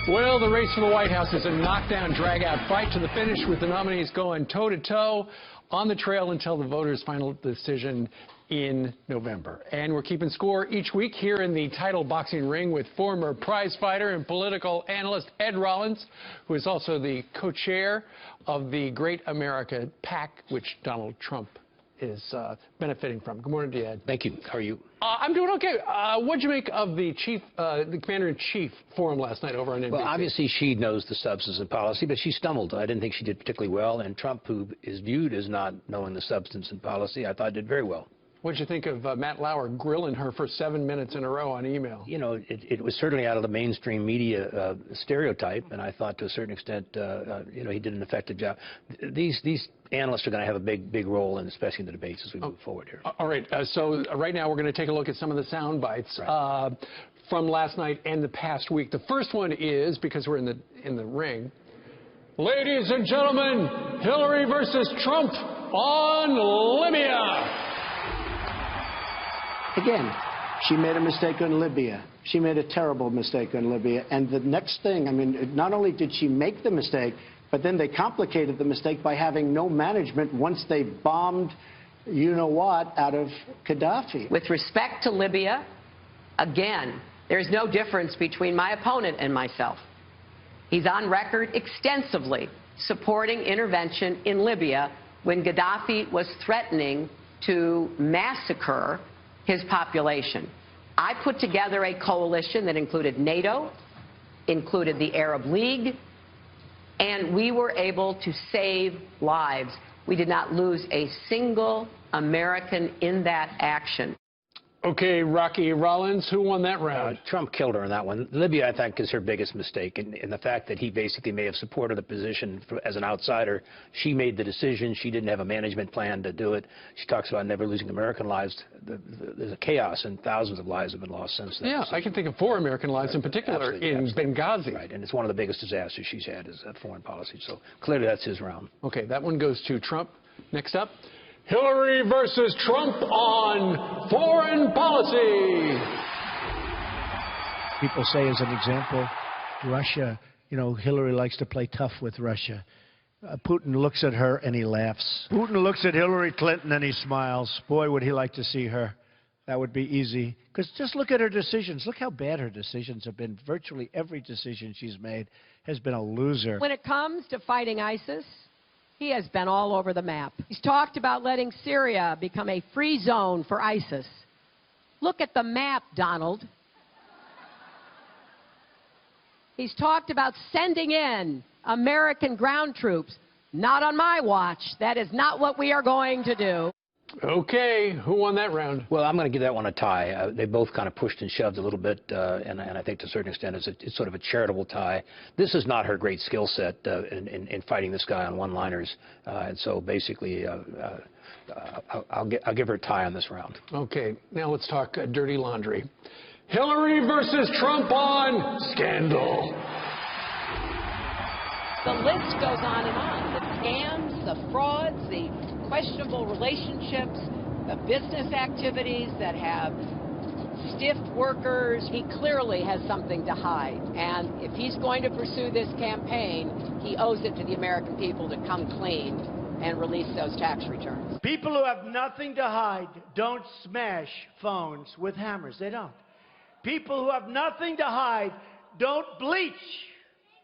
Well, the race for the White House is a knockdown, drag-out fight to the finish, with the nominees going toe-to-toe on the trail until the voters' final decision in November. And we're keeping score each week here in the title boxing ring with former prize fighter and political analyst Ed Rollins, who is also the co-chair of the Great America PAC, which Donald Trump is benefiting from. Good morning to you, Ed. Thank you. How are you? I'm doing okay. What'd you make of the commander-in-chief forum last night over on NBC? Well, obviously she knows the substance and policy, but she stumbled. I didn't think she did particularly well, and Trump, who is viewed as not knowing the substance and policy, I thought did very well. What'd you think of Matt Lauer grilling her for 7 minutes in a row on email? You know, it was certainly out of the mainstream media stereotype, and I thought to a certain extent, you know, he did an effective job. These analysts are going to have a big role, and especially in the debates as we move forward here. All right. So right now we're going to take a look at some of the sound bites from last night and the past week. The first one is, because we're in the ring, ladies and gentlemen, Hillary versus Trump on Libya. Again, she made a mistake on Libya. She made a terrible mistake on Libya. And the next thing, I mean, not only did she make the mistake, but then they complicated the mistake by having no management once they bombed you-know-what out of Gaddafi. With respect to Libya, again, there's no difference between my opponent and myself. He's on record extensively supporting intervention in Libya when Gaddafi was threatening to massacre his population. I put together a coalition that included NATO, included the Arab League, and we were able to save lives. We did not lose a single American in that action. Okay, Rocky Rollins, who won that round? Trump killed her in that one. Libya, I think, is her biggest mistake, and the fact that he basically may have supported the position as an outsider. She made the decision. She didn't have a management plan to do it. She talks about never losing American lives. There's a chaos, and thousands of lives have been lost since then. Yeah, I can think of 4 American lives in particular in Benghazi. Right, and it's one of the biggest disasters she's had is foreign policy. So clearly that's his round. Okay, that one goes to Trump. Next up, Hillary versus Trump on foreign policy. People say, as an example, Russia, you know, Hillary likes to play tough with Russia. Putin looks at her and he laughs. Putin looks at Hillary Clinton and he smiles. Boy, would he like to see her. That would be easy. Because just look at her decisions. Look how bad her decisions have been. Virtually every decision she's made has been a loser. When it comes to fighting ISIS, he has been all over the map. He's talked about letting Syria become a free zone for ISIS. Look at the map, Donald. He's talked about sending in American ground troops. Not on my watch. That is not what we are going to do. Okay, who won that round? Well, I'm going to give that one a tie. They both kind of pushed and shoved a little bit, and I think to a certain extent it's sort of a charitable tie. This is not her great skill set in fighting this guy on one-liners, and so basically I'll give her a tie on this round. Okay, now let's talk dirty laundry. Hillary versus Trump on scandal. The list goes on and on. The scams, the frauds, the questionable relationships, the business activities that have stiffed workers. He clearly has something to hide. And if he's going to pursue this campaign, he owes it to the American people to come clean and release those tax returns. People who have nothing to hide don't smash phones with hammers. They don't. People who have nothing to hide don't bleach.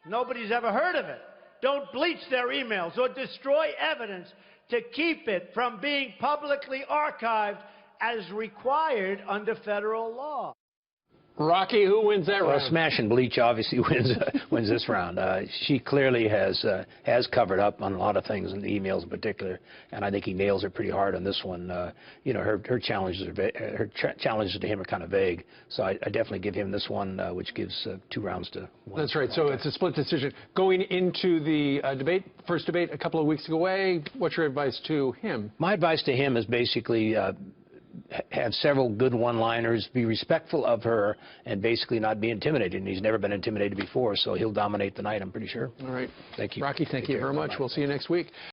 Nobody's ever heard of it. Don't bleach their emails or destroy evidence to keep it from being publicly archived as required under federal law. Rocky, who wins that round? Well, Smash and Bleach obviously wins this round. She clearly has covered up on a lot of things, in the emails in particular, and I think he nails her pretty hard on this one. You know, her challenges challenges to him are kind of vague, so I definitely give him this one, which gives 2 rounds to 1. That's right. So it's a split decision. Going into the first debate a couple of weeks away, what's your advice to him? My advice to him is basically have several good one-liners, be respectful of her, and basically not be intimidated. And he's never been intimidated before, so he'll dominate the night, I'm pretty sure. All right. Thank you. Rocky, thank you very much. We'll see you next week.